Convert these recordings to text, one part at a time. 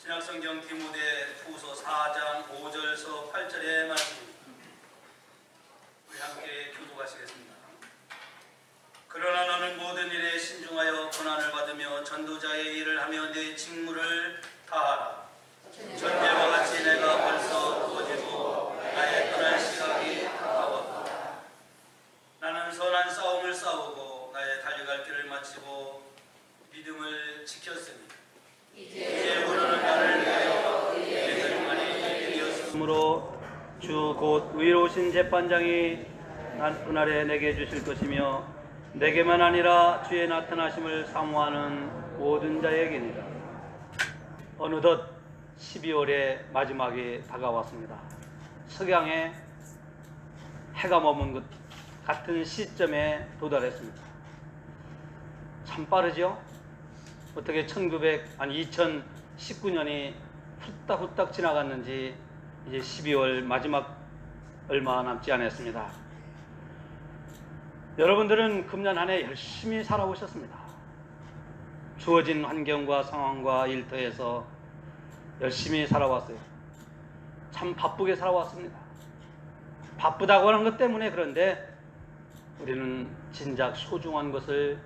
신약성경 디모데 후서 4장 5절서 8절의 말씀입니다. 우리 함께 교독하시겠습니다. 그러나 너는 모든 일에 신중하여 고난을 받으며 전도자의 일을 하며 내 직무를 다하라. 전제와 같이 내가 벌써 부어지고 나의 떠날 시각이 가까웠다. 나는 선한 싸움을 싸우고 나의 달려갈 길을 마치고 믿음을 지켰으니 이제 우리는 나를 위하여 내 결말이 이르렀으므로 주 곧 의로우신 재판장이 그날에 내게 주실 것이며 내게만 아니라 주의 나타나심을 사모하는 모든 자에게니라. 어느덧 12월의 마지막이 다가왔습니다. 석양에 해가 머문 것 같은 시점에 도달했습니다. 참 빠르죠? 어떻게 2019년이 후딱후딱 지나갔는지 이제 12월 마지막 얼마 남지 않았습니다. 여러분들은 금년 한 해 열심히 살아오셨습니다. 주어진 환경과 상황과 일터에서 열심히 살아왔어요. 참 바쁘게 살아왔습니다. 바쁘다고 하는 것 때문에 그런데 우리는 진작 소중한 것을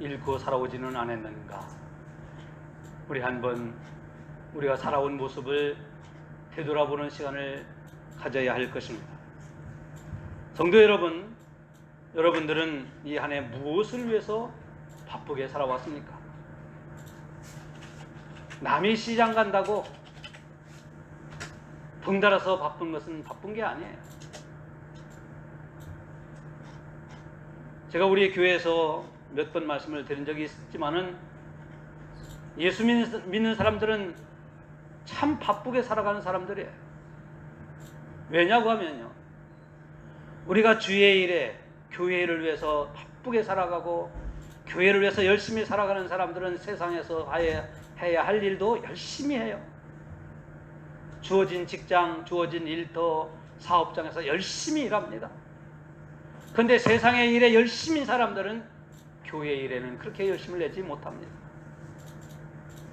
잃고 살아오지는 않았는가. 우리 한번 우리가 살아온 모습을 되돌아보는 시간을 가져야 할 것입니다. 성도 여러분, 여러분들은 이 한 해 무엇을 위해서 바쁘게 살아왔습니까? 남이 시장 간다고 덩달아서 바쁜 것은 바쁜 게 아니에요. 제가 우리 교회에서 몇 번 말씀을 드린 적이 있지만은 예수 믿는 사람들은 참 바쁘게 살아가는 사람들이에요. 왜냐고 하면요, 우리가 주의 일에 교회 일을 위해서 바쁘게 살아가고 교회를 위해서 열심히 살아가는 사람들은 세상에서 해야 할 일도 열심히 해요. 주어진 직장, 주어진 일터, 사업장에서 열심히 일합니다. 그런데 세상의 일에 열심인 사람들은 교회 일에는 그렇게 열심을 내지 못합니다.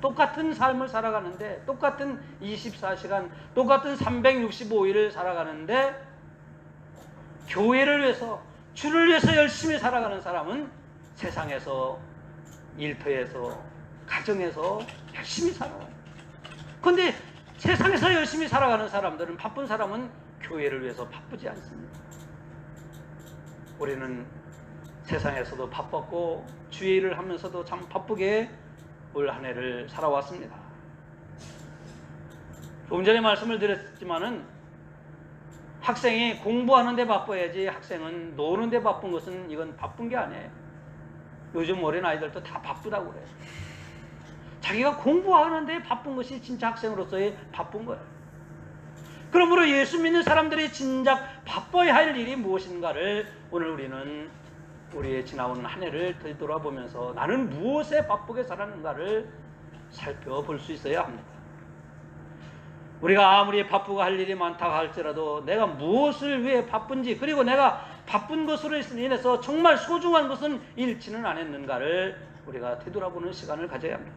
똑같은 삶을 살아가는데, 똑같은 24시간, 똑같은 365일을 살아가는데 교회를 위해서, 주를 위해서 열심히 살아가는 사람은 세상에서, 일터에서, 가정에서 열심히 살아가요. 그런데 세상에서 열심히 살아가는 사람들은, 바쁜 사람은 교회를 위해서 바쁘지 않습니다. 우리는 세상에서도 바빴고 주의 일을 하면서도 참 바쁘게 올 한 해를 살아왔습니다. 조금 전에 말씀을 드렸지만은 학생이 공부하는데 바빠야지 학생은 노는데 바쁜 것은 이건 바쁜 게 아니에요. 요즘 어린 아이들도 다 바쁘다고 그래요. 자기가 공부하는데 바쁜 것이 진짜 학생으로서의 바쁜 거예요. 그러므로 예수 믿는 사람들이 진작 바빠야 할 일이 무엇인가를 오늘 우리는 우리의 지나온 한 해를 되돌아보면서 나는 무엇에 바쁘게 살았는가를 살펴볼 수 있어야 합니다. 우리가 아무리 바쁘고 할 일이 많다고 할지라도 내가 무엇을 위해 바쁜지, 그리고 내가 바쁜 것으로 인해서 정말 소중한 것은 잃지는 않았는가를 우리가 되돌아보는 시간을 가져야 합니다.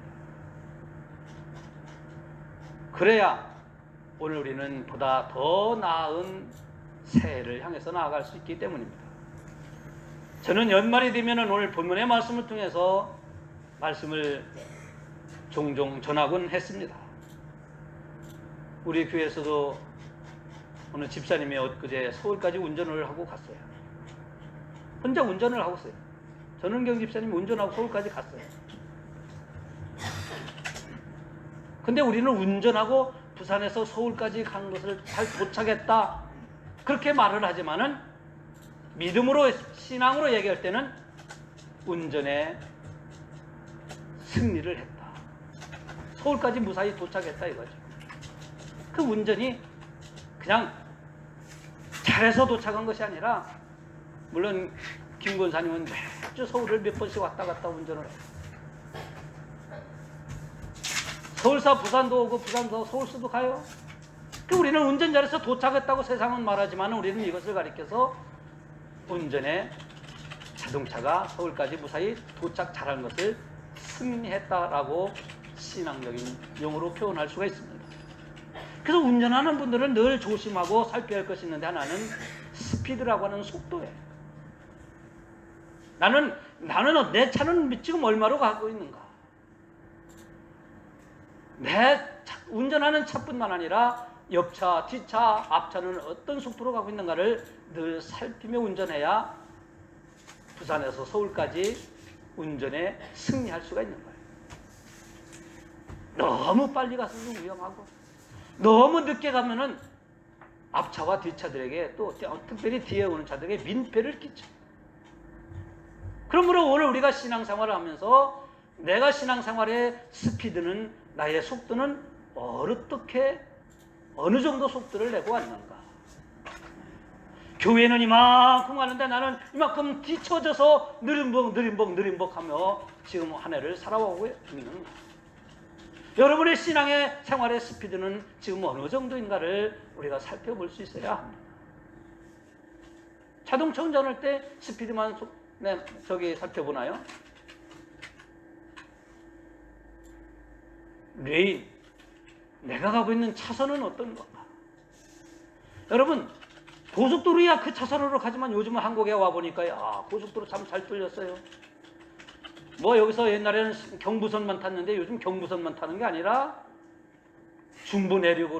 그래야 오늘 우리는 보다 더 나은 새해를 향해서 나아갈 수 있기 때문입니다. 저는 연말이 되면 오늘 본문의 말씀을 통해서 말씀을 종종 전하곤 했습니다. 우리 교회에서도 어느 집사님이 엊그제 서울까지 운전을 하고 갔어요. 혼자 운전을 하고 있어요. 전은경 집사님이 운전하고 서울까지 갔어요. 근데 우리는 운전하고 부산에서 서울까지 간 것을 잘 도착했다, 그렇게 말을 하지만은 믿음으로, 신앙으로 얘기할 때는 운전에 승리를 했다, 서울까지 무사히 도착했다 이거죠. 그 운전이 그냥 잘해서 도착한 것이 아니라, 물론 김 권사님은 매주 서울을 몇 번씩 왔다 갔다 운전을 해요. 서울서 부산도 오고 부산서 서울서도 가요. 우리는 운전 잘해서 도착했다고 세상은 말하지만 우리는 이것을 가리켜서 운전에 자동차가 서울까지 무사히 도착 잘한 것을 승리했다라고 신앙적인 용어로 표현할 수가 있습니다. 그래서 운전하는 분들은 늘 조심하고 살펴야 할 것이 있는데 하나는 스피드라고 하는 속도예요. 나는 내 차는 지금 얼마로 가고 있는가? 내 운전하는 차뿐만 아니라 옆차, 뒷차, 앞차는 어떤 속도로 가고 있는가를 늘 살피며 운전해야 부산에서 서울까지 운전에 승리할 수가 있는 거예요. 너무 빨리 가서는 위험하고 너무 늦게 가면은 앞차와 뒷차들에게 또 특별히 뒤에 오는 차들에게 민폐를 끼쳐. 그러므로 오늘 우리가 신앙생활을 하면서 내가 신앙생활의 스피드는, 나의 속도는 어떻게 어느 정도 속도를 내고 왔는가? 교회는 이만큼 하는데 나는 이만큼 뒤처져서 느림벅 하며 지금 한 해를 살아오고 있는가? 여러분의 신앙의 생활의 스피드는 지금 어느 정도인가를 우리가 살펴볼 수 있어야 합니다. 자동차 운전할 때 스피드만 살펴보나요? 레인, 내가 가고 있는 차선은 어떤 건가? 여러분, 고속도로야 그 차선으로 가지만 요즘은 한국에 와보니까 고속도로 참 잘 뚫렸어요. 여기서 옛날에는 경부선만 탔는데 요즘 경부선만 타는 게 아니라 중부 내륙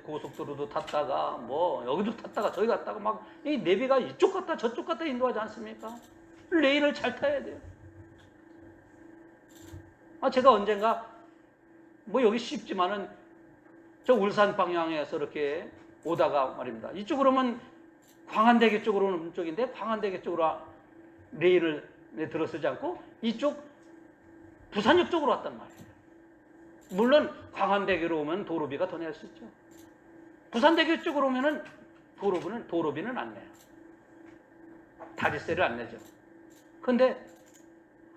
고속도로도 탔다가 여기도 탔다가 저기 갔다가 막 이 내비가 이쪽 갔다 저쪽 갔다 인도하지 않습니까? 레인을 잘 타야 돼요. 제가 언젠가 여기 쉽지만은 저 울산 방향에서 이렇게 오다가 말입니다. 이쪽으로 오면 광안대교 쪽으로 오는 쪽인데 광안대교 쪽으로 레인을 들어서지 않고 이쪽 부산역 쪽으로 왔단 말이에요. 물론 광안대교로 오면 도로비가 더 낼 수 있죠. 부산대교 쪽으로 오면은 도로비는 안 내요. 다리세를 안 내죠. 근데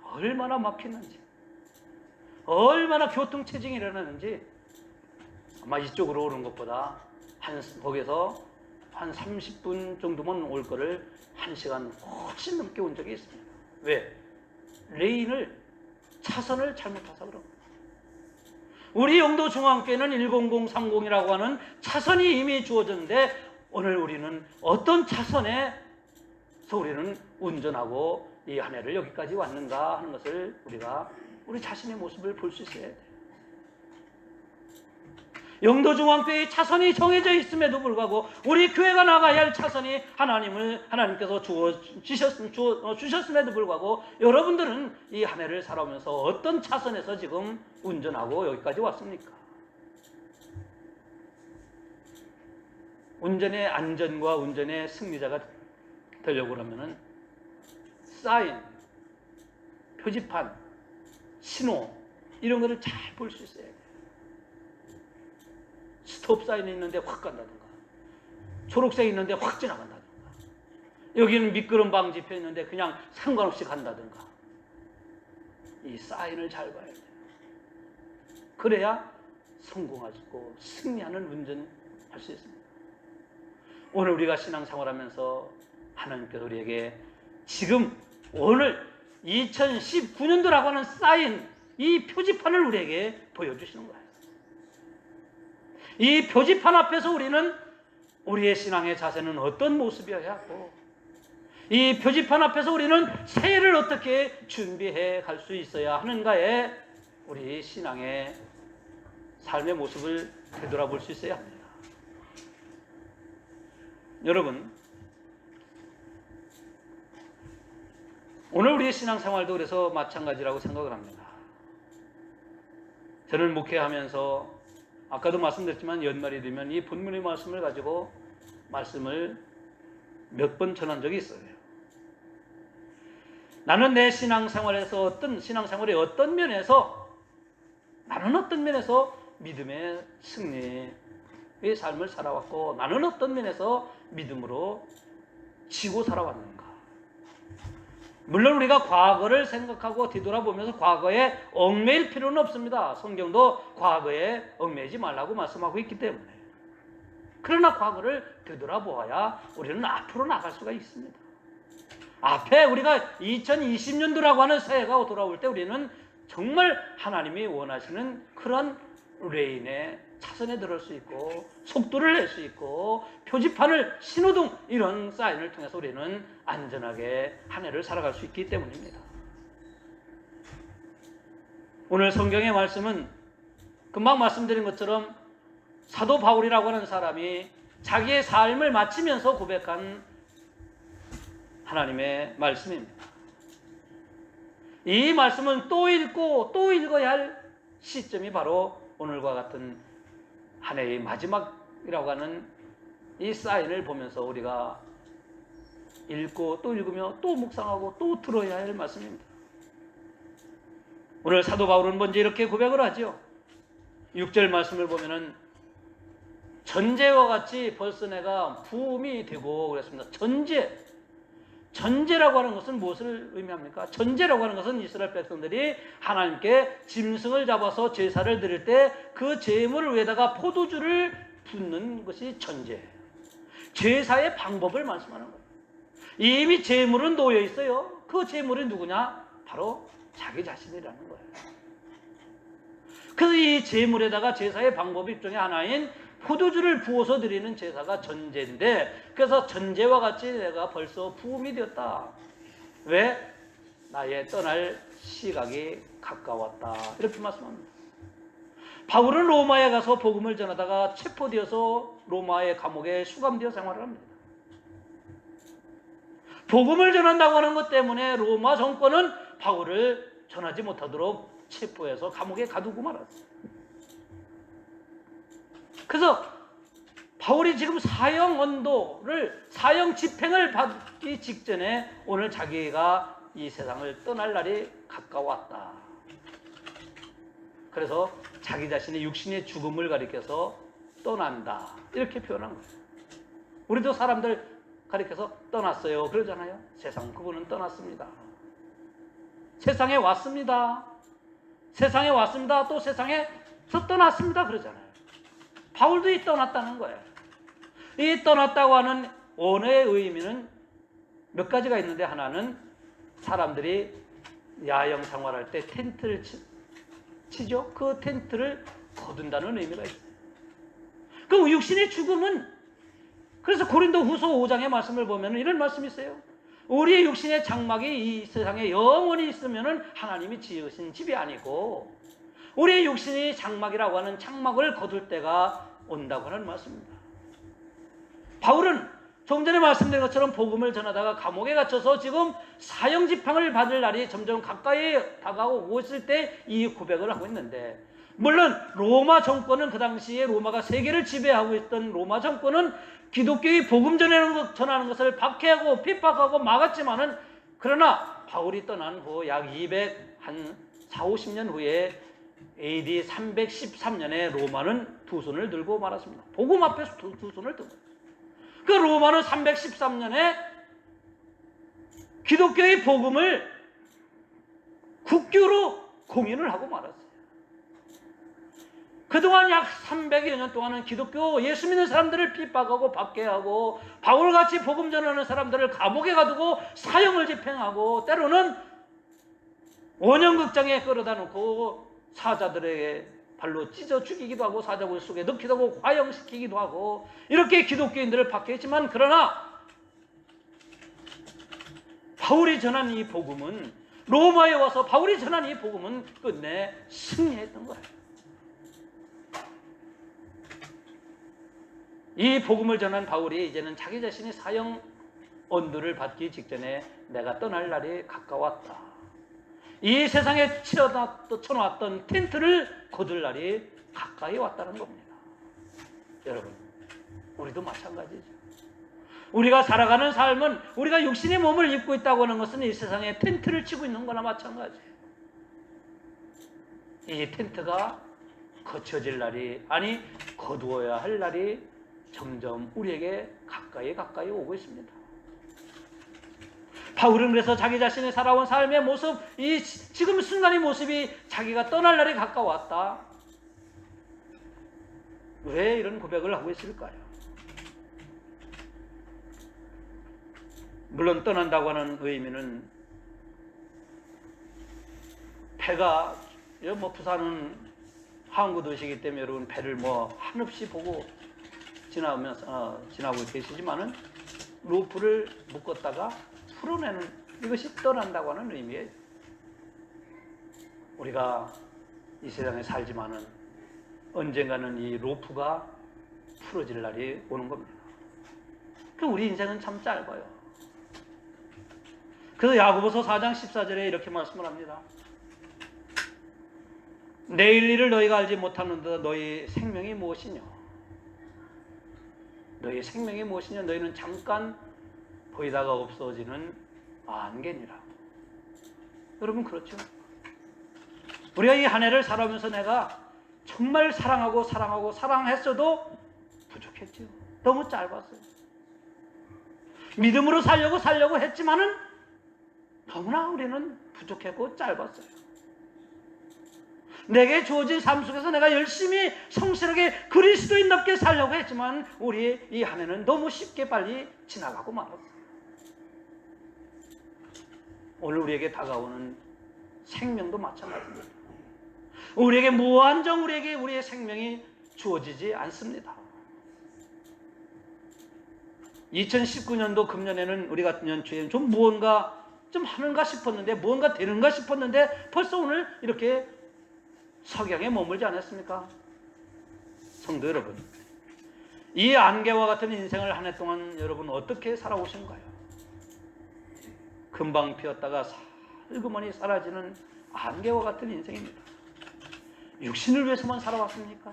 얼마나 막히는지, 얼마나 교통체증이 일어나는지 아마 이쪽으로 오는 것보다 거기서 한 30분 정도만 올 거를 1시간 훨씬 넘게 온 적이 있습니다. 왜? 레인을, 차선을 잘못 타서 그런 겁니다. 우리 영도 중앙교회는 10030이라고 하는 차선이 이미 주어졌는데 오늘 우리는 어떤 차선에서 우리는 운전하고 이 한 해를 여기까지 왔는가 하는 것을 우리가 우리 자신의 모습을 볼 수 있어야 돼요. 영도중앙교회의 차선이 정해져 있음에도 불구하고 우리 교회가 나가야 할 차선이 하나님께서 주셨음에도 불구하고 여러분들은 이 한 해를 살아오면서 어떤 차선에서 지금 운전하고 여기까지 왔습니까? 운전의 안전과 운전의 승리자가 되려고 그러면은 사인, 표지판, 신호 이런 거를 잘 볼 수 있어야 돼요. 스톱 사인이 있는데 확 간다든가, 초록색 있는데 확 지나간다든가, 여기는 미끄럼 방지표 있는데 그냥 상관없이 간다든가. 이 사인을 잘 봐야 돼요. 그래야 성공하고 승리하는 운전할 수 있습니다. 오늘 우리가 신앙생활하면서 하나님께서 우리에게 지금 오늘 2019년도라고 하는 사인, 이 표지판을 우리에게 보여주시는 거예요. 이 표지판 앞에서 우리는 우리의 신앙의 자세는 어떤 모습이어야 하고 이 표지판 앞에서 우리는 새해를 어떻게 준비해 갈 수 있어야 하는가에 우리 신앙의 삶의 모습을 되돌아볼 수 있어야 합니다. 여러분, 오늘 우리의 신앙생활도 그래서 마찬가지라고 생각을 합니다. 저는 목회하면서 아까도 말씀드렸지만 연말이 되면 이 본문의 말씀을 가지고 말씀을 몇 번 전한 적이 있어요. 나는 내 신앙생활에서 신앙생활의 어떤 면에서 믿음의 승리의 삶을 살아왔고 나는 어떤 면에서 믿음으로 지고 살아왔는가. 물론 우리가 과거를 생각하고 뒤돌아보면서 과거에 얽매일 필요는 없습니다. 성경도 과거에 얽매이지 말라고 말씀하고 있기 때문에. 그러나 과거를 되돌아보아야 우리는 앞으로 나갈 수가 있습니다. 앞에 우리가 2020년도라고 하는 새해가 돌아올 때 우리는 정말 하나님이 원하시는 그런 레인의 차선에 들을 수 있고 속도를 낼 수 있고 표지판을 신호등 이런 사인을 통해서 우리는 안전하게 한 해를 살아갈 수 있기 때문입니다. 오늘 성경의 말씀은 금방 말씀드린 것처럼 사도 바울이라고 하는 사람이 자기의 삶을 마치면서 고백한 하나님의 말씀입니다. 이 말씀은 또 읽고 또 읽어야 할 시점이 바로 오늘과 같은 한 해의 마지막이라고 하는 이 사인을 보면서 우리가 읽고 또 읽으며 또 묵상하고 또 들어야 할 말씀입니다. 오늘 사도 바울은 먼저 이렇게 고백을 하죠. 6절 말씀을 보면은 전제와 같이 벌써 내가 부음이 되고 그랬습니다. 전제라고 하는 것은 무엇을 의미합니까? 전제라고 하는 것은 이스라엘 백성들이 하나님께 짐승을 잡아서 제사를 드릴 때 그 제물을 위에다가 포도주를 붓는 것이 전제예요. 제사의 방법을 말씀하는 거예요. 이미 제물은 놓여 있어요. 그 제물이 누구냐? 바로 자기 자신이라는 거예요. 그래서 이 제물에다가 제사의 방법 중에 하나인 포도주를 부어서 드리는 제사가 전제인데, 그래서 전제와 같이 내가 벌써 부음이 되었다. 왜? 나의 떠날 시각이 가까웠다. 이렇게 말씀합니다. 바울은 로마에 가서 복음을 전하다가 체포되어서 로마의 감옥에 수감되어 생활을 합니다. 복음을 전한다고 하는 것 때문에 로마 정권은 바울을 전하지 못하도록 체포해서 감옥에 가두고 말았어요. 그래서 바울이 지금 사형 언도를, 사형 집행을 받기 직전에 오늘 자기가 이 세상을 떠날 날이 가까웠다. 그래서 자기 자신의 육신의 죽음을 가리켜서 떠난다. 이렇게 표현한 거예요. 우리도 사람들 가리켜서 떠났어요 그러잖아요. 세상, 그분은 떠났습니다. 세상에 왔습니다. 세상에 왔습니다. 또 세상에서 떠났습니다 그러잖아요. 바울도 이 떠났다는 거예요. 이 떠났다고 하는 언어의 의미는 몇 가지가 있는데, 하나는 사람들이 야영 생활할 때 텐트를 치죠. 그 텐트를 거둔다는 의미가 있어요. 그 육신의 죽음은, 그래서 고린도 후서 5장의 말씀을 보면 이런 말씀이 있어요. 우리의 육신의 장막이 이 세상에 영원히 있으면 하나님이 지으신 집이 아니고 우리의 육신의 장막이라고 하는 장막을 거둘 때가 온다고 하는 말씀입니다. 바울은 좀 전에 말씀드린 것처럼 복음을 전하다가 감옥에 갇혀서 지금 사형 집행을 받을 날이 점점 가까이 다가오고 있을 때 이 고백을 하고 있는데, 물론 로마 정권은, 그 당시에 로마가 세계를 지배하고 있던 로마 정권은 기독교의 복음 전하는 것을 박해하고 핍박하고 막았지만은, 그러나 바울이 떠난 후 약 450년 후에 AD 313년에 로마는 두 손을 들고 말았습니다. 복음 앞에서 두 손을 들고. 그 로마는 313년에 기독교의 복음을 국교로 공인을 하고 말았어요. 그동안 약 300여 년 동안은 기독교 예수 믿는 사람들을 핍박하고 박해하고 바울같이 복음 전하는 사람들을 감옥에 가두고 사형을 집행하고 때로는 원형극장에 끌어다 놓고 사자들에게 발로 찢어 죽이기도 하고 사자굴 속에 넣기도 하고 과형시키기도 하고 이렇게 기독교인들을 박해했지만, 그러나 바울이 전한 이 복음은, 로마에 와서 바울이 전한 이 복음은 끝내 승리했던 거예요. 이 복음을 전한 바울이 이제는 자기 자신이 사형 언도를 받기 직전에 내가 떠날 날이 가까웠다. 이 세상에 쳐놓았던 텐트를 거둘 날이 가까이 왔다는 겁니다. 여러분, 우리도 마찬가지죠. 우리가 살아가는 삶은, 우리가 육신의 몸을 입고 있다고 하는 것은 이 세상에 텐트를 치고 있는 거나 마찬가지예요. 이 텐트가 거쳐질 날이, 아니 거두어야 할 날이 점점 우리에게 가까이 오고 있습니다. 바울은 그래서 자기 자신이 살아온 삶의 모습, 이 지금 순간의 모습이 자기가 떠날 날이 가까웠다. 왜 이런 고백을 하고 있을까요? 물론 떠난다고 하는 의미는 배가 부산은 항구 도시이기 때문에 여러분 배를 한없이 보고 지나고 계시지만은 로프를 묶었다가 풀어내는 이것이 떠난다고 하는 의미예요. 우리가 이 세상에 살지만은 언젠가는 이 로프가 풀어질 날이 오는 겁니다. 우리 인생은 참 짧아요. 그래서 야고보서 4장 14절에 이렇게 말씀을 합니다. 내일 일을 너희가 알지 못하는데 너희 생명이 무엇이냐? 너희 생명이 무엇이냐? 너희는 잠깐 보이다가 없어지는 안개니라. 여러분 그렇죠? 우리가 이 한 해를 살아오면서 내가 정말 사랑했어도 부족했죠. 너무 짧았어요. 믿음으로 살려고 했지만은 너무나 우리는 부족했고 짧았어요. 내게 주어진 삶 속에서 내가 열심히 성실하게 그리스도인답게 살려고 했지만 우리의 이 한 해는 너무 쉽게 빨리 지나가고 말았어요. 오늘 우리에게 다가오는 생명도 마찬가지입니다. 우리에게 무한정 우리의 생명이 주어지지 않습니다. 2019년도 금년에는 우리 같은 연초에는 좀 무언가 좀 하는가 싶었는데 무언가 되는가 싶었는데 벌써 오늘 이렇게 석양에 머물지 않았습니까? 성도 여러분, 이 안개와 같은 인생을 한 해 동안 여러분 어떻게 살아오신가요? 금방 피었다가 살그머니 사라지는 안개와 같은 인생입니다. 육신을 위해서만 살아왔습니까?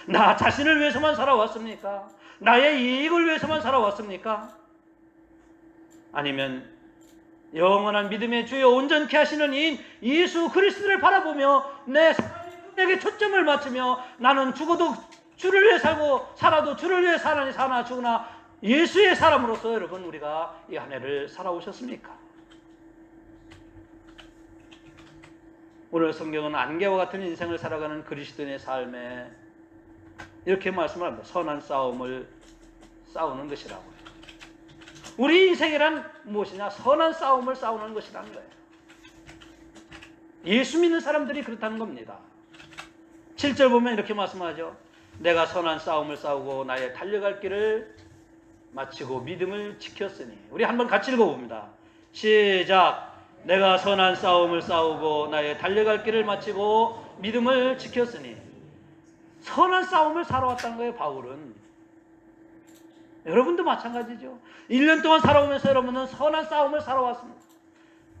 나 자신을 위해서만 살아왔습니까? 나의 이익을 위해서만 살아왔습니까? 아니면 영원한 믿음의 주여 온전케 하시는 이인 예수 그리스도를 바라보며 내게 초점을 맞추며 나는 죽어도 주를 위해 살고 살아도 주를 위해 사나 죽으나 예수의 사람으로서 여러분 우리가 이 한 해를 살아오셨습니까? 오늘 성경은 안개와 같은 인생을 살아가는 그리스도인의 삶에 이렇게 말씀을 합니다. 선한 싸움을 싸우는 것이라고요. 우리 인생이란 무엇이냐? 선한 싸움을 싸우는 것이라는 거예요. 예수 믿는 사람들이 그렇다는 겁니다. 7절 보면 이렇게 말씀하죠. 내가 선한 싸움을 싸우고 나의 달려갈 길을 마치고 믿음을 지켰으니. 우리 한번 같이 읽어봅니다. 시작. 내가 선한 싸움을 싸우고 나의 달려갈 길을 마치고 믿음을 지켰으니. 선한 싸움을 살아왔다는 거예요, 바울은. 여러분도 마찬가지죠. 1년 동안 살아오면서 여러분은 선한 싸움을 살아왔습니다.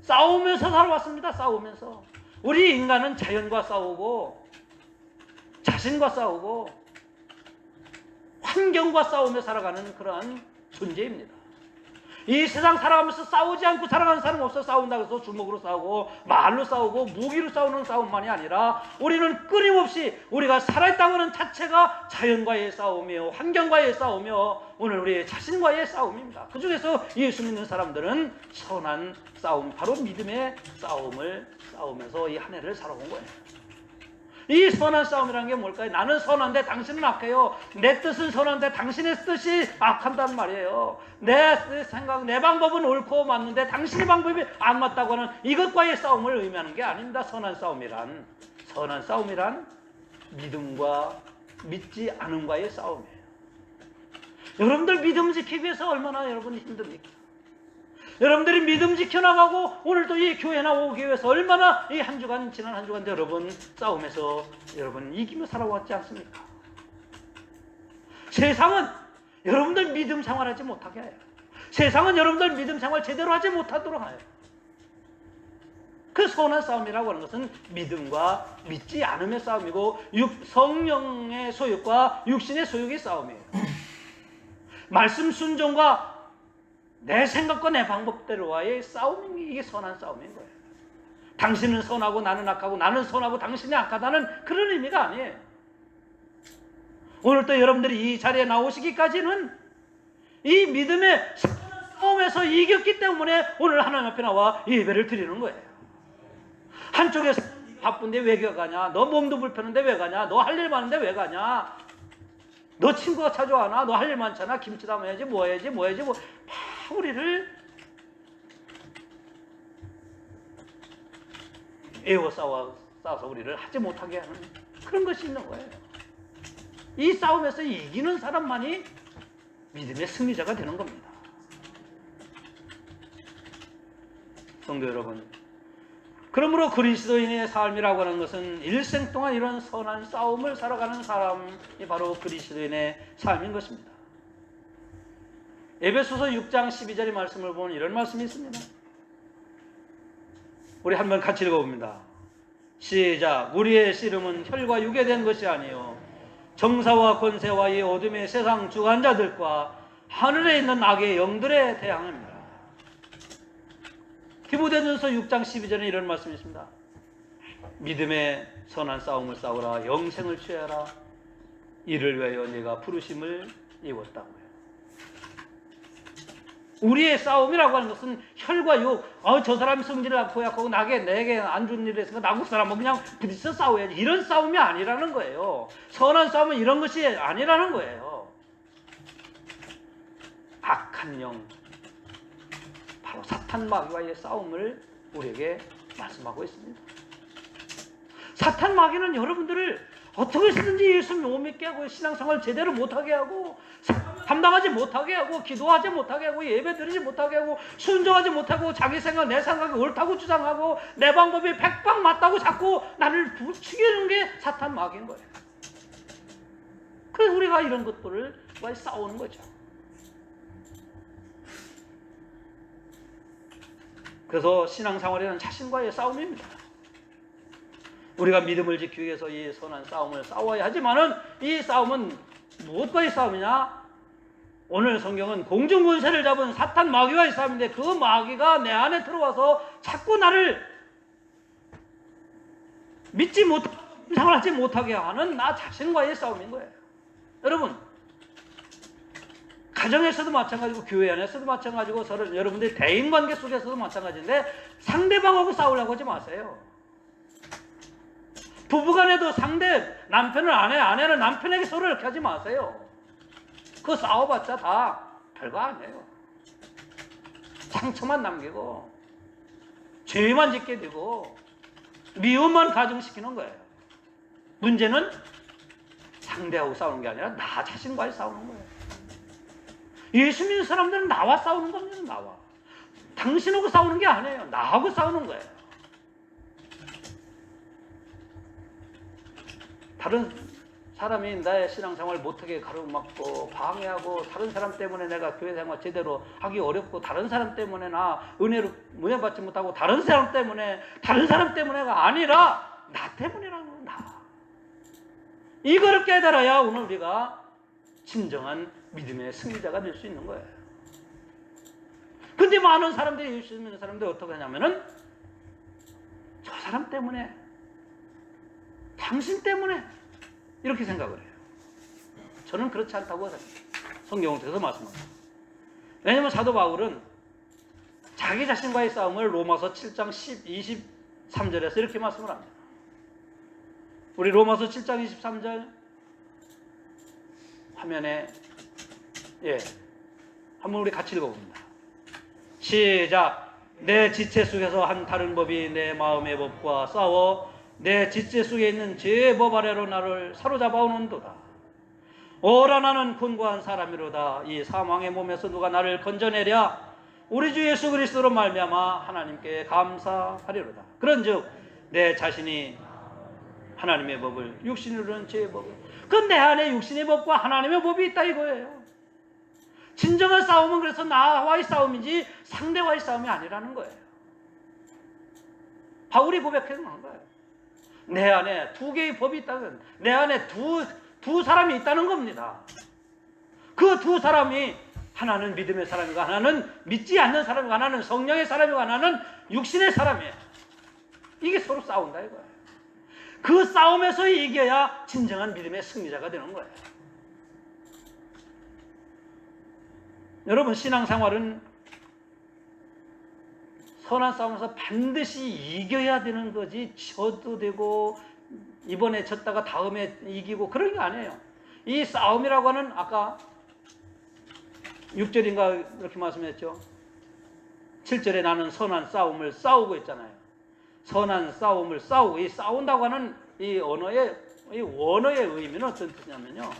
싸우면서 살아왔습니다. 싸우면서. 우리 인간은 자연과 싸우고 자신과 싸우고 환경과 싸우며 살아가는 그러한 존재입니다. 이 세상 살아가면서 싸우지 않고 살아가는 사람 없어. 싸운다고 해서 주먹으로 싸우고 말로 싸우고 무기로 싸우는 싸움만이 아니라 우리는 끊임없이 우리가 살아있다고 하는 자체가 자연과의 싸움이요 환경과의 싸움이요 오늘 우리 자신과의 싸움입니다. 그 중에서 예수 믿는 사람들은 선한 싸움, 바로 믿음의 싸움을 싸우면서 이 한 해를 살아온 거예요. 이 선한 싸움이라는 게 뭘까요? 나는 선한데 당신은 악해요. 내 뜻은 선한데 당신의 뜻이 악한단 말이에요. 내 생각, 내 방법은 옳고 맞는데 당신의 방법이 안 맞다고 하는 이것과의 싸움을 의미하는 게 아닙니다. 선한 싸움이란 믿음과 믿지 않음과의 싸움이에요. 여러분들 믿음 지키기 위해서 얼마나 여러분이 힘듭니까? 여러분들이 믿음 지켜나가고 오늘도 이 교회 나오기 위해서 얼마나 이 한 주간 지난 한 주간 여러분 싸움에서 여러분 이기며 살아왔지 않습니까? 세상은 여러분들 믿음 생활하지 못하게 해요. 세상은 여러분들 믿음 생활 제대로 하지 못하도록 해요. 그 선한 싸움이라고 하는 것은 믿음과 믿지 않음의 싸움이고 성령의 소욕과 육신의 소욕의 싸움이에요. 말씀 순종과 내 생각과 내 방법대로와의 싸움이 이게 선한 싸움인 거예요. 당신은 선하고 나는 악하고 나는 선하고 당신이 악하다는 그런 의미가 아니에요. 오늘 또 여러분들이 이 자리에 나오시기까지는 이 믿음의 싸움에서 이겼기 때문에 오늘 하나님 앞에 나와 예배를 드리는 거예요. 한쪽에서 바쁜데 왜 가냐? 너 몸도 불편한데 왜 가냐? 너 할 일 많은데 왜 가냐? 너 친구가 찾아와나? 너 할 일 많잖아. 김치 담아야지 뭐 해야지 막 우리를 싸워서 우리를 하지 못하게 하는 그런 것이 있는 거예요. 이 싸움에서 이기는 사람만이 믿음의 승리자가 되는 겁니다. 성도 여러분, 그러므로 그리스도인의 삶이라고 하는 것은 일생 동안 이런 선한 싸움을 살아가는 사람이 바로 그리스도인의 삶인 것입니다. 에베소서 6장 12절의 말씀을 보면 이런 말씀이 있습니다. 우리 한번 같이 읽어봅니다. 시작. 우리의 씨름은 혈과 육에 된 것이 아니요 정사와 권세와 이 어둠의 세상 주관자들과 하늘에 있는 악의 영들에 대항합니다. 디모데전서 6장 12절에 이런 말씀이 있습니다. 믿음의 선한 싸움을 싸우라. 영생을 취하라. 이를 위하여 네가 부르심을 입었다고요. 우리의 싸움이라고 하는 것은 혈과 육, 저 사람이 성질을 고약하고 내게 안 좋은 일을 했으니까 나국 사람은 그냥 부딪혀 싸워야지. 이런 싸움이 아니라는 거예요. 선한 싸움은 이런 것이 아니라는 거예요. 악한 영, 바로 사탄 마귀와의 싸움을 우리에게 말씀하고 있습니다. 사탄 마귀는 여러분들을 어떻게 해서든지 예수 못 믿게 하고 신앙생활 제대로 못하게 하고 감당하지 못하게 하고 기도하지 못하게 하고 예배드리지 못하게 하고 순종하지 못하고 자기 생각 내 생각이 옳다고 주장하고 내 방법이 백방 맞다고 자꾸 나를 부추기는 게 사탄 마귀인 거예요. 그래서 우리가 이런 것들을 싸우는 거죠. 그래서 신앙생활에는 자신과의 싸움입니다. 우리가 믿음을 지키기 위해서 이 선한 싸움을 싸워야 하지만은 이 싸움은 무엇과의 싸움이냐? 오늘 성경은 공중권세를 잡은 사탄 마귀와의 싸움인데 그 마귀가 내 안에 들어와서 자꾸 나를 믿지 못하고 생활하지 못하게 하는 나 자신과의 싸움인 거예요. 여러분, 가정에서도 마찬가지고 교회 안에서도 마찬가지고 서로 여러분들 대인관계 속에서도 마찬가지인데 상대방하고 싸우려고 하지 마세요. 부부간에도 상대 남편은 아내는 남편에게 서로 이렇게 하지 마세요. 그거 싸워봤자 다 별거 아니에요. 상처만 남기고 죄만 짓게 되고 미움만 가중시키는 거예요. 문제는 상대하고 싸우는 게 아니라 나 자신과의 싸우는 거예요. 예수 믿는 사람들은 나와 싸우는 겁니다. 나와. 당신하고 싸우는 게 아니에요. 나하고 싸우는 거예요. 다른 사람이 나의 신앙생활 못하게 가로막고 방해하고 다른 사람 때문에 내가 교회생활 제대로 하기 어렵고 다른 사람 때문에 나 은혜 받지 못하고 다른 사람 때문에가 아니라 나 때문이라는 거야. 나. 이거를 깨달아야 오늘 우리가 진정한 믿음의 승리자가 될 수 있는 거예요. 근데 많은 사람들이 예수 믿는 사람들이 어떻게 하냐면은 저 사람 때문에 당신 때문에 이렇게 생각을 해요. 저는 그렇지 않다고 생각해요. 성경을 통해서 말씀합니다. 왜냐하면 사도 바울은 자기 자신과의 싸움을 로마서 7장 23절에서 이렇게 말씀을 합니다. 우리 로마서 7장 23절 화면에 한번 우리 같이 읽어봅니다. 시작. 내 지체 속에서 한 다른 법이 내 마음의 법과 싸워 내 지체 속에 있는 죄의 법 아래로 나를 사로잡아 오는도다. 오라 나는 곤고한 사람이로다. 이 사망의 몸에서 누가 나를 건져내랴. 우리 주 예수 그리스도로 말미암아 하나님께 감사하리로다. 그런즉 내 자신이 하나님의 법을 육신으로는 죄의 법을 그 내 안에 육신의 법과 하나님의 법이 있다 이거예요. 진정한 싸움은 그래서 나와의 싸움이지 상대와의 싸움이 아니라는 거예요. 바울이 고백하는 거예요. 내 안에 두 개의 법이 있다는, 내 안에 두 사람이 있다는 겁니다. 그 두 사람이 하나는 믿음의 사람이고 하나는 믿지 않는 사람이고 하나는 성령의 사람이고 하나는 육신의 사람이에요. 이게 서로 싸운다 이거예요. 그 싸움에서 이겨야 진정한 믿음의 승리자가 되는 거예요. 여러분, 신앙생활은 선한 싸움에서 반드시 이겨야 되는 거지 져도 되고 이번에 졌다가 다음에 이기고 그런 게 아니에요. 이 싸움이라고 하는 아까 6절인가 이렇게 말씀했죠. 7절에 나는 선한 싸움을 싸우고 있잖아요. 선한 싸움을 싸우고, 이 싸운다고 하는 이 언어의, 이 원어의 의미는 어떤 뜻이냐면요,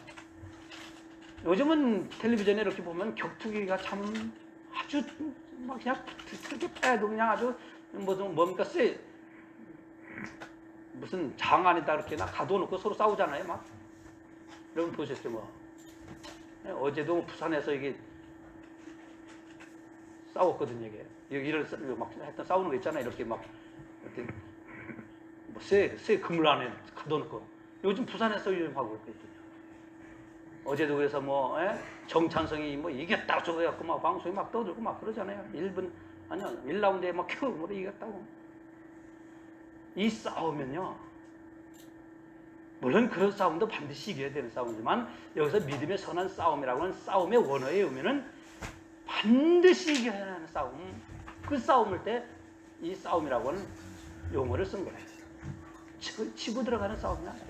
요즘은 텔레비전에 이렇게 보면 격투기가 참 아주 막 그냥 그렇게 패도 그냥 아주 뭡니까 무슨 장 안에다 이렇게 가둬놓고 서로 싸우잖아요. 막 여러분 보셨죠 뭐. 어제도 부산에서 이게 싸웠거든요. 이게 이런 막 하여튼 싸우는 거 있잖아요. 이렇게 막 이렇게 새 그물 안에 가둬놓고 요즘 부산에서 유행하고 있거든요. 어제도 그래서 뭐 정찬성이 뭐 이겼다고 저거 해갖고 막 방송에 막 떠들고 막 그러잖아요. 1라운드에 막 큐 뭐 이겼다고. 이 싸우면요, 물론 그런 싸움도 반드시 이겨야 되는 싸움이지만 여기서 믿음의 선한 싸움이라고 하는 싸움의 원어의 의미는 반드시 이겨야 하는 싸움, 그 싸움일 때 이 싸움이라고 하는 용어를 쓴 거예요. 치고 들어가는 싸움이 아니에요.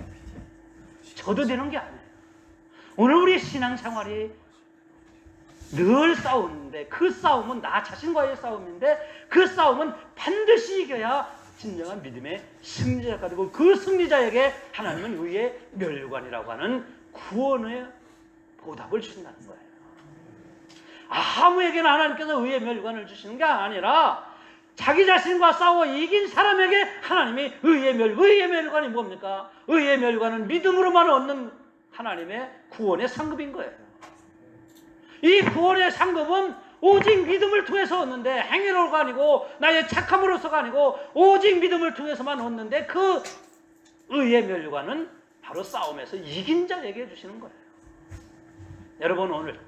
져도 되는 게 아니에요. 오늘 우리 신앙생활이 늘 싸우는데, 그 싸움은 나 자신과의 싸움인데, 그 싸움은 반드시 이겨야 진정한 믿음의 승리자가 되고, 그 승리자에게 하나님은 의의 멸관이라고 하는 구원의 보답을 주신다는 거예요. 아무에게나 하나님께서 의의 멸관을 주시는 게 아니라 자기 자신과 싸워 이긴 사람에게 하나님이 의의 멸관이 뭡니까? 의의 멸관은 믿음으로만 얻는 하나님의 구원의 상급인 거예요. 이 구원의 상급은 오직 믿음을 통해서 얻는데, 행위로가 아니고 나의 착함으로서가 아니고 오직 믿음을 통해서만 얻는데, 그 의의 멸관은 바로 싸움에서 이긴 자에게 주시는 거예요. 여러분, 오늘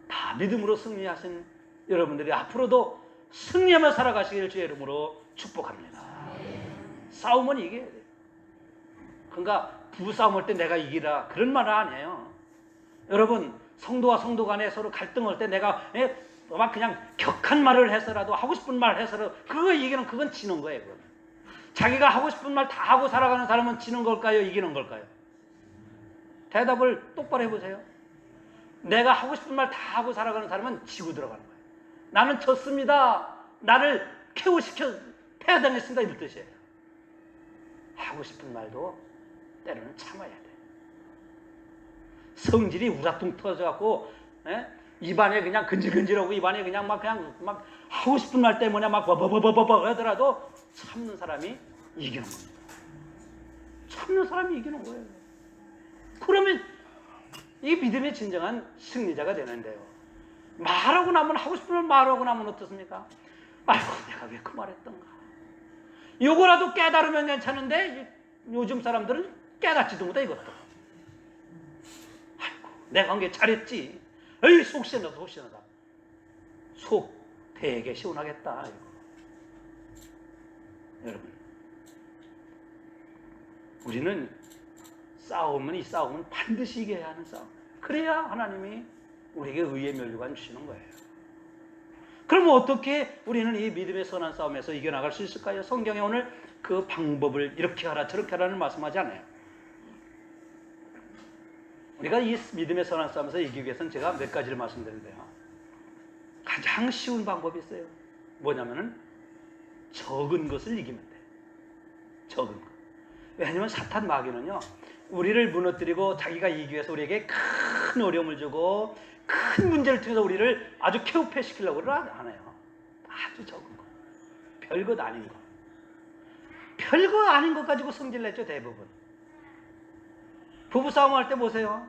다 믿음으로 승리하신 여러분들이 앞으로도 승리하며 살아가시길 주의 이름으로 축복합니다. 싸움은 이겨야 돼요. 그러니까 부싸움할 때 내가 이기라 그런 말은 아니에요. 여러분, 성도와 성도 간에 서로 갈등할 때 내가 막 그냥 격한 말을 해서라도, 하고 싶은 말 해서라도 그거 이기는, 그건 지는 거예요. 그건. 자기가 하고 싶은 말 다 하고 살아가는 사람은 지는 걸까요? 이기는 걸까요? 대답을 똑바로 해보세요. 내가 하고 싶은 말 다 하고 살아가는 사람은 지고 들어가는 거예요. 나는 졌습니다, 나를 KO시켜 패당했습니다, 이런 뜻이에요. 하고 싶은 말도 때로는 참아야 돼. 성질이 우라통 터져갖고 입안에 그냥 근질근질하고 입안에 그냥 막 하고 싶은 말 때문에 막 버버버버버 하더라도 참는 사람이 이기는 겁니다. 참는 사람이 이기는 거예요. 그러면 이 믿음의 진정한 승리자가 되는데요. 말하고 나면, 하고 싶은 말 말하고 나면 어떻습니까? 아이고, 내가 왜 그 말했던가. 요거라도 깨달으면 괜찮은데 요즘 사람들은 깨닫지도 못해. 이것도 아이고, 내가 한 게 잘했지. 에이, 속 시원하다, 속 시원하다. 속 되게 시원하겠다. 이거. 여러분, 우리는 이 싸움은 반드시 이겨야 하는 싸움. 그래야 하나님이 우리에게 의의 멸류관 주시는 거예요. 그럼 어떻게 우리는 이 믿음의 선한 싸움에서 이겨나갈 수 있을까요? 성경에 오늘 그 방법을 이렇게 하라 저렇게 하라는 말씀하지 않아요. 우리가 이 믿음의 선한 싸움에서 이기기 위해서는 제가 몇 가지를 말씀드리는데요. 가장 쉬운 방법이 있어요. 뭐냐면은 적은 것을 이기면 돼. 적은 것. 왜냐하면 사탄 마귀는요, 우리를 무너뜨리고 자기가 이기기 위해서 우리에게 큰 어려움을 주고 큰 문제를 통해서 우리를 아주 쾌우패시키려고 안 해요. 아주 적은 거, 별것 아닌 거, 별거 아닌 것 가지고 성질냈죠, 대부분. 부부싸움 할 때 보세요.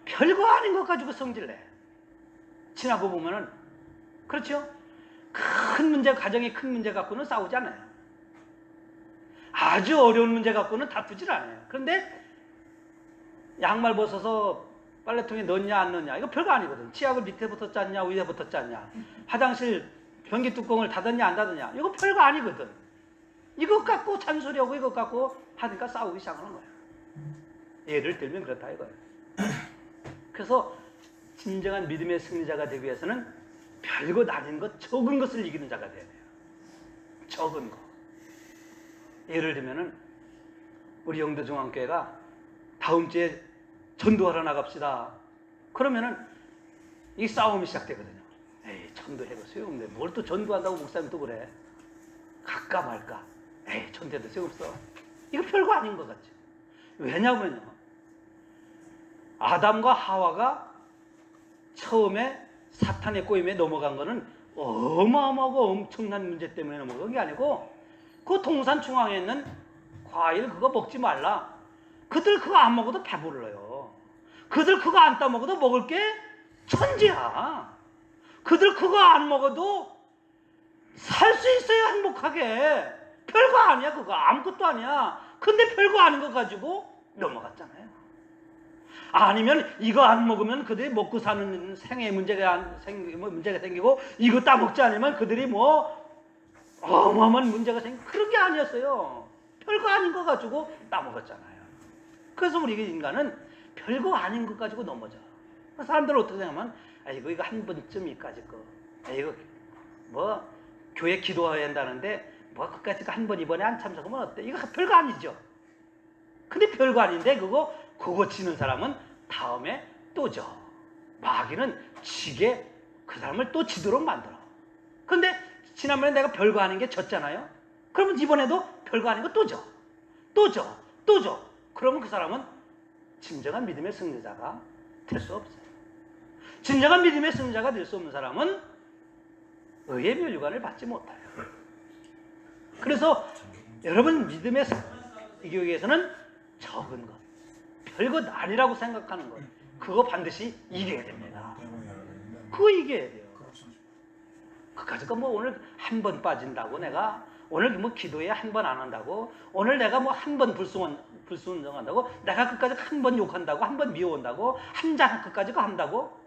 별거 아닌 것 가지고 성질내. 지나고 보면은, 그렇죠? 큰 문제, 가정의 큰 문제 갖고는 싸우지 않아요. 아주 어려운 문제 갖고는 다투질 않아요. 그런데 양말 벗어서 빨래통에 넣냐 안 넣냐, 이거 별거 아니거든. 치약을 밑에부터 짰냐 위에부터 짰냐, 화장실 변기 뚜껑을 닫았냐 안 닫았냐, 이거 별거 아니거든. 이것 갖고 잔소리하고 이것 갖고 하니까 싸우기 시작하는 거예요. 예를 들면 그렇다 이거예요. 그래서 진정한 믿음의 승리자가 되기 위해서는 별것 아닌 것, 적은 것을 이기는 자가 돼야 돼요. 적은 거. 예를 들면은 우리 영도중앙교회가 다음 주에 전도하러 나갑시다. 그러면은 이 싸움이 시작되거든요. 에이, 전도해보세요. 근데 뭘 또 전도한다고 목사님 또 그래. 갈까 말까. 에이, 천대도 쓸없어. 이거 별거 아닌 것 같죠. 왜냐면요, 아담과 하와가 처음에 사탄의 꼬임에 넘어간 거는 어마어마하고 엄청난 문제 때문에 넘어간 게 아니고, 그 동산 중앙에 있는 과일 그거 먹지 말라. 그들 그거 안 먹어도 배불러요. 그들 그거 안 따먹어도 먹을 게 천지야. 그들 그거 안 먹어도 살 수 있어요, 행복하게. 별거 아니야, 그거. 아무것도 아니야. 근데 별거 아닌 거 가지고 넘어갔잖아요. 아니면 이거 안 먹으면 그들이 먹고 사는 생애 문제가 생기고, 이거 따먹지 않으면 그들이 뭐 어마어마한 문제가 생기고, 그런 게 아니었어요. 별거 아닌 거 가지고 따먹었잖아요. 그래서 우리 인간은 별거 아닌 것 가지고 넘어져. 사람들은 어떻게 생각하면, 이거 한 번쯤 이까지 거, 이거 뭐 교회 기도해야 한다는데 뭐 그까지 한 번 이번에 안 참석하면 어때? 이거 별거 아니죠. 근데 별거 아닌데 그거 지는 사람은 다음에 또 져. 마귀는 지게 그 사람을 또 지도록 만들어. 근데 지난번에 내가 별거 아닌 게 졌잖아요. 그러면 이번에도 별거 아닌 거 또 져. 또 져. 또 져. 그러면 그 사람은 진정한 믿음의 승리자가 될 수 없어요. 진정한 믿음의 승리자가 될 수 없는 사람은 의의 멸류관을 받지 못해요. 그래서 여러분, 믿음의 이기기 위해서는 적은 것, 별것 아니라고 생각하는 것, 그거 반드시 이겨야 됩니다. 그거 이겨야 돼요. 그까짓 뭐 오늘 한 번 빠진다고, 내가 오늘 뭐 기도에 한 번 안 한다고, 오늘 내가 뭐 한 번 불순종한다고, 내가 그까짓 한 번 욕한다고, 한 번 미워한다고, 한 잔 그까짓 거 한다고.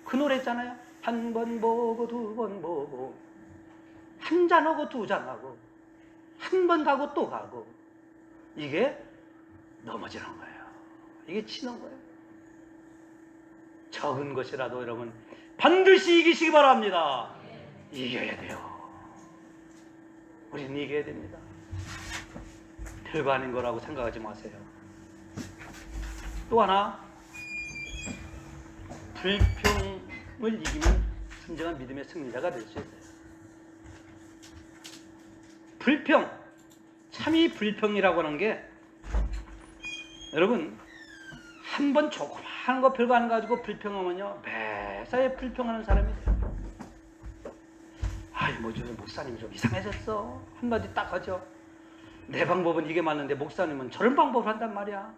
그 노래 있잖아요. 한 번 보고 두 번 보고, 한 잔하고 두 잔하고, 한 번 가고 또 가고, 이게 넘어지는 거예요. 이게 치는 거예요. 적은 것이라도 여러분 반드시 이기시기 바랍니다. 이겨야 돼요. 우리는 이겨야 됩니다. 별거 아닌 거라고 생각하지 마세요. 또 하나, 불평을 이기면 진정한 믿음의 승리자가 될 수 있어요. 불평, 참이 불평이라고 하는 게, 여러분, 한 번 조그마한 거 별거 안 가지고 불평하면요, 매사에 불평하는 사람이 돼요. 뭐 요즘 목사님 좀 이상해졌어. 한마디 딱 하죠. 내 방법은 이게 맞는데 목사님은 저런 방법을 한단 말이야.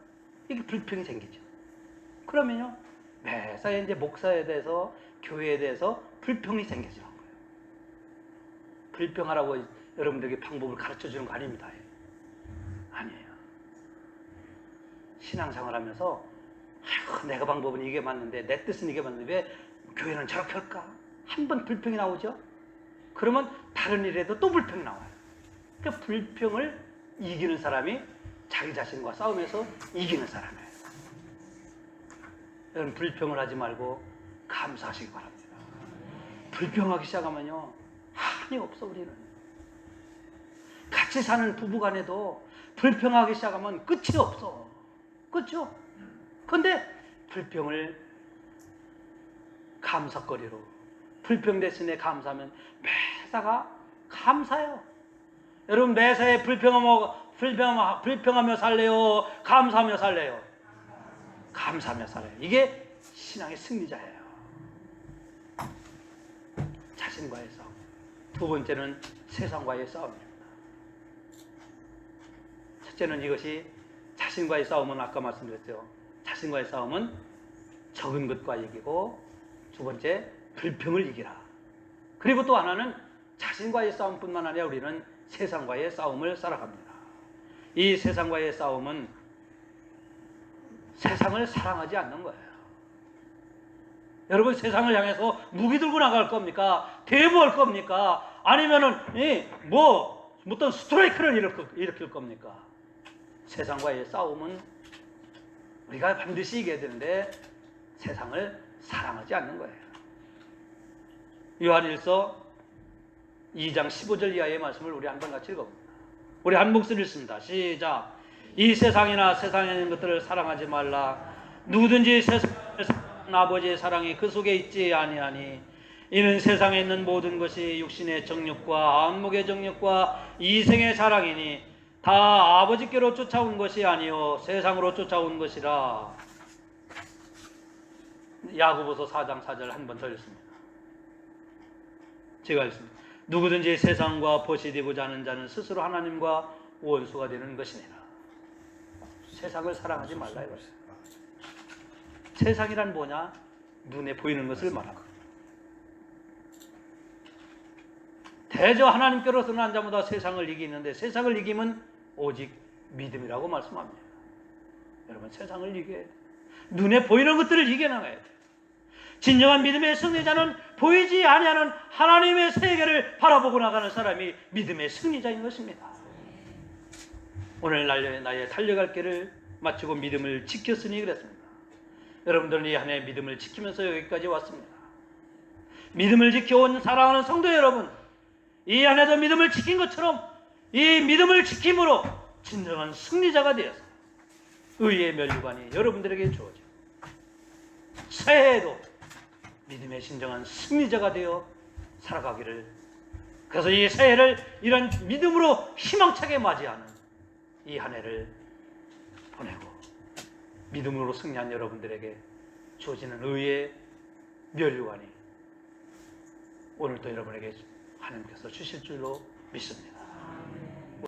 이게 불평이 생기죠. 그러면요, 매사에 이제 목사에 대해서, 교회에 대해서 불평이 생겨지는 거예요. 불평하라고 여러분들에게 방법을 가르쳐 주는 거 아닙니다. 아니에요. 신앙생활 하면서, 내가 방법은 이게 맞는데, 내 뜻은 이게 맞는데 왜 교회는 저렇게 할까? 한 번 불평이 나오죠? 그러면 다른 일에도 또 불평이 나와요. 그러니까 불평을 이기는 사람이 자기 자신과 싸움에서 이기는 사람이에요. 여러분, 불평을 하지 말고 감사하시기 바랍니다. 불평하기 시작하면요, 한이 없어. 우리는 같이 사는 부부간에도 불평하기 시작하면 끝이 없어. 그렇죠? 근데 불평을 감사거리로, 불평 대신에 감사하면 매사가 감사해요. 여러분, 매사에 불평하며 살래요? 감사하며 살래요? 감사하며 살아요. 이게 신앙의 승리자예요. 자신과의 싸움. 두 번째는 세상과의 싸움입니다. 첫째는 이것이, 자신과의 싸움은 아까 말씀드렸죠. 자신과의 싸움은 적은 것과 이기고, 두 번째 불평을 이기라. 그리고 또 하나는 자신과의 싸움뿐만 아니라 우리는 세상과의 싸움을 살아갑니다. 이 세상과의 싸움은 세상을 사랑하지 않는 거예요. 여러분, 세상을 향해서 무기 들고 나갈 겁니까? 대모할 겁니까? 아니면은 어떤 스트라이크를 일으킬 겁니까? 세상과의 싸움은 우리가 반드시 이겨야 되는데 세상을 사랑하지 않는 거예요. 요한일서 2장 15절 이하의 말씀을 우리 한번 같이 읽어봅니다. 우리 한 목소리 읽습니다. 시작. 이 세상이나 세상에 있는 것들을 사랑하지 말라. 누구든지 세상을 사랑하는 아버지의 사랑이 그 속에 있지 아니하니 이는 세상에 있는 모든 것이 육신의 정욕과 안목의 정욕과 이생의 자랑이니 다 아버지께로 쫓아온 것이 아니요 세상으로 쫓아온 것이라. 야고보서 4장 4절 한 번 더 읽습니다. 제가 읽습니다. 누구든지 세상과 벗이 되고자 하는 자는 스스로 하나님과 원수가 되는 것이니라. 세상을 사랑하지 말라 이거예요. 세상이란 뭐냐? 눈에 보이는 것을 말합니다. 대저 하나님께로 떠난 자마다 세상을 이기는데 세상을 이기면 오직 믿음이라고 말씀합니다. 여러분, 세상을 이겨야 돼. 눈에 보이는 것들을 이겨나가야 돼. 진정한 믿음의 승리자는 보이지 아니하는 하나님의 세계를 바라보고 나가는 사람이 믿음의 승리자인 것입니다. 오늘 나의 달려갈 길을 마치고 믿음을 지켰으니 그랬습니다. 여러분들은 이 한 해 믿음을 지키면서 여기까지 왔습니다. 믿음을 지켜온 사랑하는 성도 여러분, 이 한 해도 믿음을 지킨 것처럼 이 믿음을 지킴으로 진정한 승리자가 되어서 의의 면류관이 여러분들에게 주어져 새해에도 믿음의 진정한 승리자가 되어 살아가기를, 그래서 이 새해를 이런 믿음으로 희망차게 맞이하는 이 한 해를 보내고 믿음으로 승리한 여러분들에게 주어지는 의의 면류관이 오늘도 여러분에게 하나님께서 주실 줄로 믿습니다.